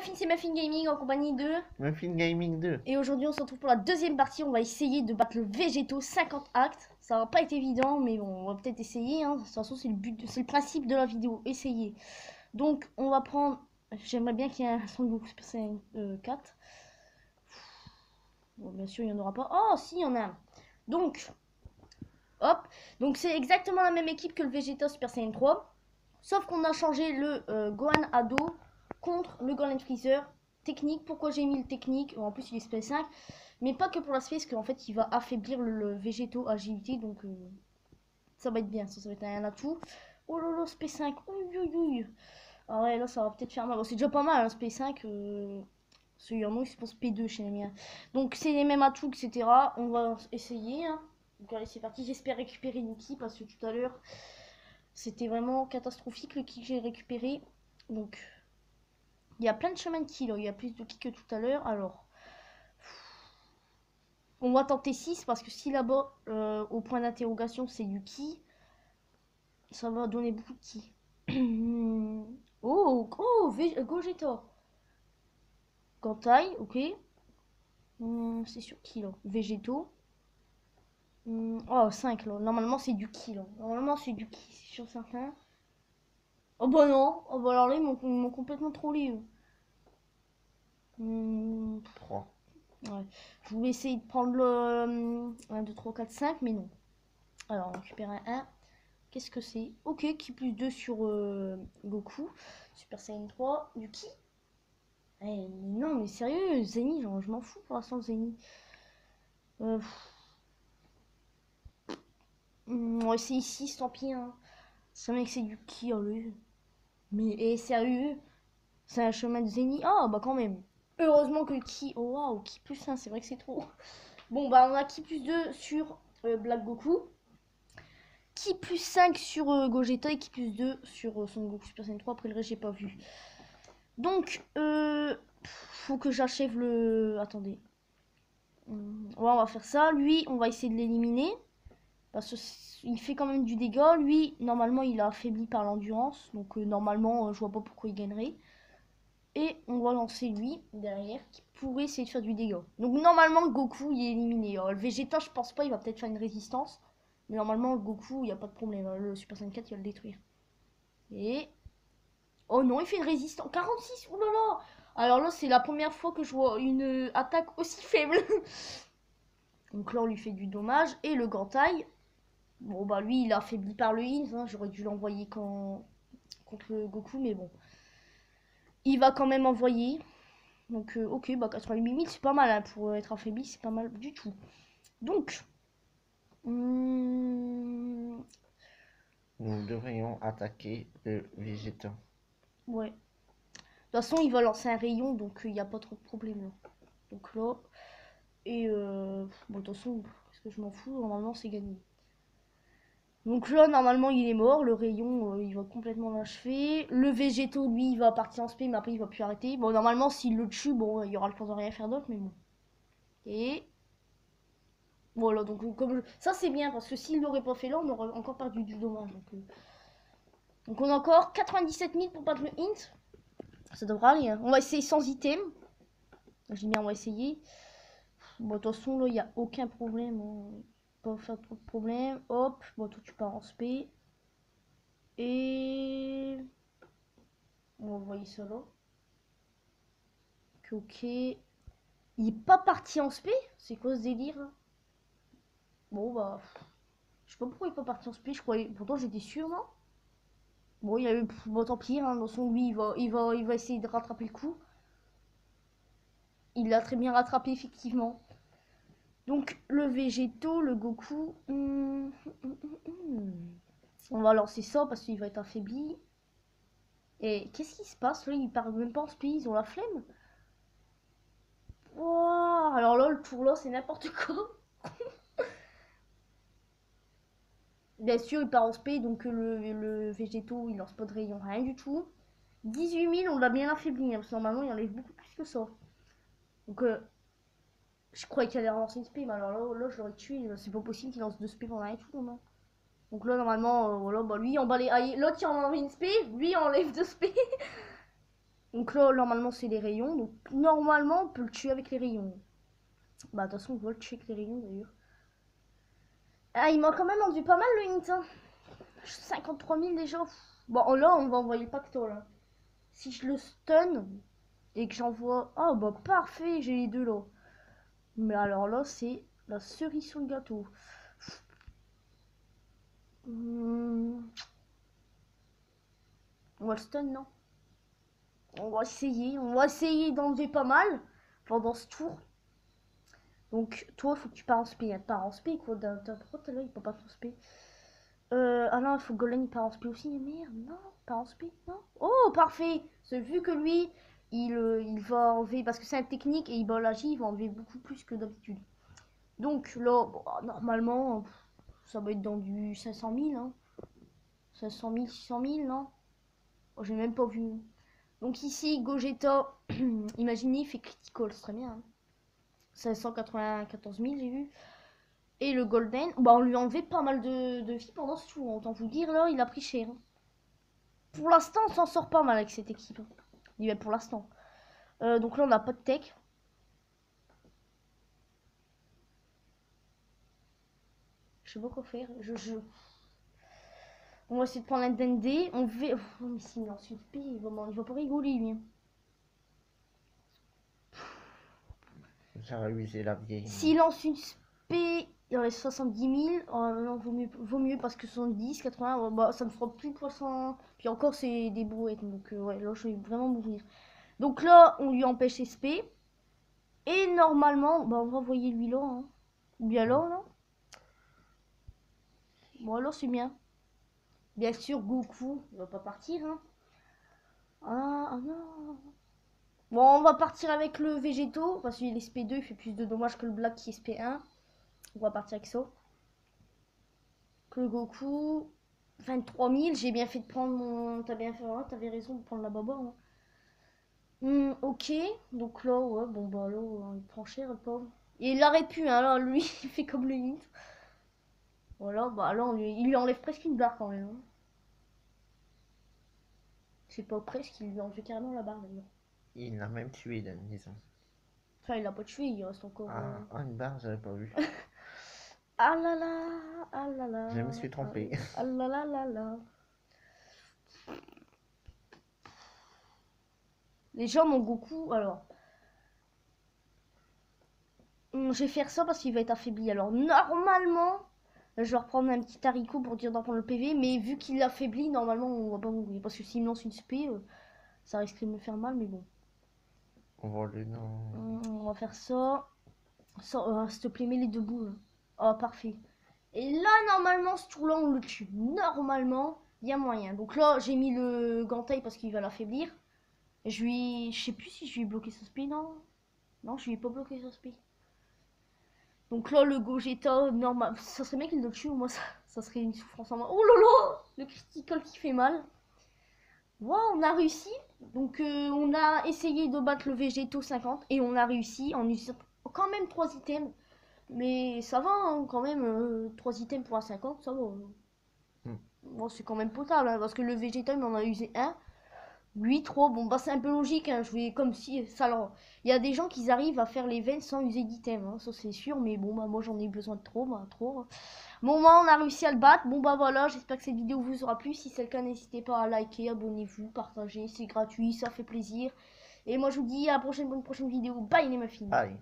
Muffin, c'est Muffin Gaming en compagnie de Muffin Gaming 2. Et aujourd'hui on se retrouve pour la deuxième partie. On va essayer de battre le Végéto 50 actes. Ça va pas être évident, mais bon, on va peut-être essayer, hein. De toute façon c'est le but, c'est le principe de la vidéo, essayer. Donc on va prendre, j'aimerais bien qu'il y ait un Son Goku Super Saiyan 4. Bon, bien sûr il n'y en aura pas. Oh si, il y en a un. Donc, hop, donc c'est exactement la même équipe que le Vegeta Super Saiyan 3. Sauf qu'on a changé le Gohan Ado contre le Golden Freezer. Technique, pourquoi j'ai mis le technique? En plus il est SP 5, mais pas que pour l'aspect, parce qu'en fait il va affaiblir le Végéto agilité, donc ça va être bien, ça va être un atout. Oh lolo, SP 5, ouïe. Ah ouais, là ça va peut-être faire mal. Bon, c'est déjà pas mal, hein, SP 5. Celui en haut, je pense P2 chez les miens. Donc c'est les mêmes atouts, etc. On va essayer, hein. Donc allez, c'est parti. J'espère récupérer une ki, parce que tout à l'heure c'était vraiment catastrophique le ki que j'ai récupéré. Donc il y a plein de chemins de ki, là. Il y a plus de ki que tout à l'heure. Alors, on va tenter 6, parce que si là-bas, au point d'interrogation, c'est du ki, ça va donner beaucoup de ki. Oh, Gogeta. Gantai, ok. C'est sur qui, là? Végéto. Oh, 5, là. Normalement, c'est du ki, là. Normalement, c'est du ki, c'est sûr certain. Oh bah non. Oh bah alors là, ils m'ont complètement trollé, eux. 3. Ouais. Je voulais essayer de prendre le 1, 2, 3, 4, 5, mais non. Alors, on récupère un 1. Qu'est-ce que c'est? Ok, ki plus 2 sur Goku. Super Saiyan 3. Du ki. Eh, non, mais sérieux, Zeni, genre, je m'en fous pour l'instant, Zeni. On va essayer 6, tant pis, hein. C'est un mec, c'est du ki, oh, lui. Mais sérieux, c'est un chemin de Zeni. Ah, bah quand même. Heureusement que ki. Oh, waouh, ki plus 1, c'est vrai que c'est trop. Bon, bah, on a ki plus 2 sur Black Goku. Ki plus 5 sur Gogeta et ki plus 2 sur Son Goku Super Saiyan 3. Après le reste, j'ai pas vu. Donc, faut que j'achève le. Attendez. Ouais, on va faire ça. Lui, on va essayer de l'éliminer. Parce qu'il fait quand même du dégât. Lui, normalement, il est affaibli par l'endurance. Donc, normalement, je vois pas pourquoi il gagnerait. Et on va lancer lui, derrière, qui pourrait essayer de faire du dégât. Donc, normalement, Goku, il est éliminé. Alors, le Vegeta, je pense pas, il va peut-être faire une résistance. Mais normalement, le Goku, il n'y a pas de problème. Le Super Saiyan 4, il va le détruire. Et... oh non, il fait une résistance. 46, oh là là. Alors là, c'est la première fois que je vois une attaque aussi faible. Donc là, on lui fait du dommage. Et le Gantai. Bon, bah lui, il est affaibli par le Ins. Hein. J'aurais dû l'envoyer contre le Goku, mais bon. Il va quand même envoyer. Donc, ok, bah 88 000, c'est pas mal. Hein. Pour être affaibli, c'est pas mal du tout. Donc... Nous devrions attaquer le Végéta. ouais. De toute façon, il va lancer un rayon, donc il n'y a pas trop de problème. Là. Donc là... et bon, de toute façon, parce que je m'en fous, normalement, c'est gagné. Donc là, normalement, il est mort. Le rayon, il va complètement l'achever. Le Végéto, lui, il va partir en spé, mais après, il va plus arrêter. Bon, normalement, s'il le tue, bon, il y aura le temps de rien faire d'autre, mais bon. Et... voilà, donc comme ça, c'est bien, parce que s'il l'aurait pas fait là, on aurait encore perdu du dommage. Donc on a encore 97 000 pour battre le Int. Ça devrait aller. Hein. On va essayer sans item. J'ai bien, on va essayer. Bon, de toute façon, là, il n'y a aucun problème. Hein. Pas faire trop de problèmes. Hop, bon, toi, tu pars en spé. Et... on va envoyer ça là. Ok. Il est pas parti en spé? C'est quoi ce délire? Bon, bah... je sais pas pourquoi il est pas parti en spé. Je croyais... pourtant, j'étais sûr, non? Bon, il y a eu... bon, tant pis. Hein. Dans son lui, il va essayer de rattraper le coup. Il l'a très bien rattrapé, effectivement. Donc, le Végéto, le Goku... on va lancer ça parce qu'il va être affaibli. Et qu'est-ce qui se passe là? Ils parlent même pas en spé, ils ont la flemme. Wow, alors là, le tour là, c'est n'importe quoi. Bien sûr, il part en spé, donc le Végéto, il lance pas de rayon, rien du tout. 18 000, on l'a bien affaibli, hein, parce que normalement, il enlève beaucoup plus que ça. Donc, je croyais qu'il allait relancer une spé, mais alors là je l'aurais tué. C'est pas possible qu'il lance 2 spé pendant un tour, non? Donc là, normalement, voilà, bah lui, il emballe les... l'autre, il enlève une spé, lui, il enlève 2 spé. Donc là, normalement, c'est les rayons. Donc normalement, on peut le tuer avec les rayons. Bah, de toute façon, on va le tuer avec les rayons d'ailleurs. Ah, il m'a quand même enlevé pas mal le hint. Hein. 53 000 déjà. Bon, là, on va envoyer le pacto là. Si je le stun et que j'envoie. Ah, bah, parfait, j'ai les deux là. Mais alors là, c'est la cerise sur le gâteau. On va le stun, non? On va essayer d'enlever pas mal pendant ce tour. Donc, toi, faut que tu pars en spé. Pars en spé, quoi. Pourquoi là, il peut pas faire spé? Ah non, il faut que Golem il part en spé aussi. Merde, non, part en spé, non. Oh, parfait. C'est vu que lui, il va enlever, parce que c'est un technique et il va l'agir, il va enlever beaucoup plus que d'habitude. Donc là, bon, normalement, ça va être dans du 500 000, hein. 500 000, 600 000, non? Oh, j'ai même pas vu. Donc ici, Gogeta, imaginez, il fait critical, c'est très bien. Hein. 594 000, j'ai vu. Et le Golden, bah on lui a enlevé pas mal de vie pendant ce tour. Autant vous dire, là, il a pris cher. Hein. Pour l'instant, on s'en sort pas mal avec cette équipe. Hein. Pour l'instant. Donc là, on n'a pas de tech. Je sais pas quoi faire. On va essayer de prendre un DND. On va... Oh, mais s'il lance une spé, il va pas rigoler, lui. J'ai réussi la vieille. S'il lance une spé, il reste 70 000. Oh, non, vaut mieux parce que 70, 80, bah, ça me fera plus de 300. Puis encore, c'est des brouettes. Donc, ouais, là, je vais vraiment mourir. Donc là, on lui empêche SP. Et normalement, bah, on va envoyer lui là. Hein. Bien là, non? Bon, alors, c'est bien. Bien sûr, Goku, il va pas partir. Hein. Ah non. Bon, on va partir avec le végétaux. Parce qu'il est SP2, il fait plus de dommages que le Black qui est SP1. On va partir avec ça. Que le Goku. 23 000, j'ai bien fait de prendre mon... T'as bien fait, hein, t'avais raison de prendre la baba. Hein. Ok, donc là, ouais, bon bah là, il prend cher le pauvre. Et il aurait pu, hein, là, lui, il fait comme le hint. Voilà, bah là, il lui enlève presque une barre quand même. Hein. C'est pas presque, il lui a enlevé carrément la barre d'ailleurs. Il l'a même tué, disons. Enfin, il l'a pas tué, il reste encore. Une barre, j'avais pas vu. Ah là là, ah là là. Je me suis trompé. Ah là là là là. Déjà, mon Goku, alors. Je vais faire ça parce qu'il va être affaibli. Alors, normalement, je vais reprendre un petit haricot pour dire d'en prendre le PV. Mais vu qu'il l'affaiblit, normalement, on va pas mourir. Parce que s'il me lance une spé, ça risquerait de me faire mal, mais bon. On va le nom. On va faire ça. S'il te plaît, mets les deux boules. Oh, parfait. Et là, normalement, ce tour-là, on le tue. Normalement, il y a moyen. Donc là, j'ai mis le gantail parce qu'il va l'affaiblir. Je sais plus si je lui ai bloqué sa spé, non. Non, je lui ai pas bloqué sa spé. Donc là, le Gogeta, normal, ça serait bien qu'il le tue, au moins ça serait une souffrance en moi. Oh là là, le critical qui fait mal. Wow, on a réussi. Donc on a essayé de battre le Végéto 50 et on a réussi en utilisant quand même 3 items. Mais ça va hein, quand même, 3 items pour un 50, ça va. Bon, c'est quand même potable hein, parce que le Végéto, il en a usé un. Lui, trop, bon, bah c'est un peu logique, hein, je vais comme si, ça alors, il y a des gens qui arrivent à faire les veines sans user d'item, hein, ça c'est sûr, mais bon, bah moi j'en ai besoin de trop, bah trop. Bon, moi on a réussi à le battre, bon bah voilà, j'espère que cette vidéo vous aura plu, si c'est le cas, n'hésitez pas à liker, abonnez-vous, partagez, c'est gratuit, ça fait plaisir. Et moi je vous dis à la prochaine, bonne prochaine vidéo, bye les muffins. Bye.